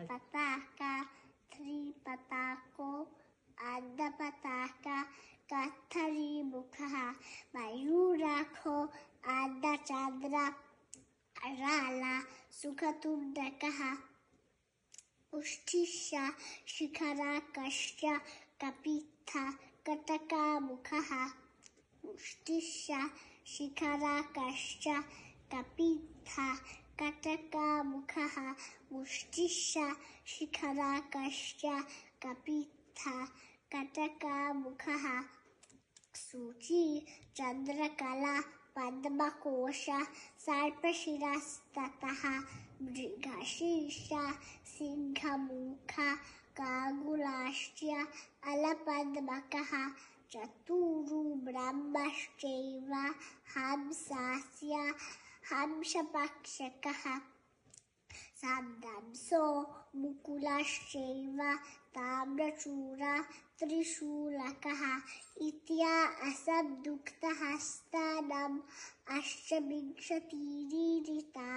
Pataka, Tripatako, Adapataka, Kathari Mukha, Mayurako, Adachandra, Rala, Sukatundakaha, Ustisha, Shikarakasha, Kapita, Kataka Mukha, Ustisha, Shikarakasha, Kapita, Kataka Mukha, Ustisha, Shikarakasha, Kapita, Kataka Mukha, Suchi, Chandrakala, Padmakosha, Sarpashirastataha, Mrigashisha, Singhamukha, Kagulashya, Alapadmakaha, Chaturu Brahmashcheva, Hamsasya, Hamshapakshakaha, Samdamso, Mukulashcheva, Tamrachura, Trishulakaha, Itya Asabduktahastanam, Ashchabikshatirita,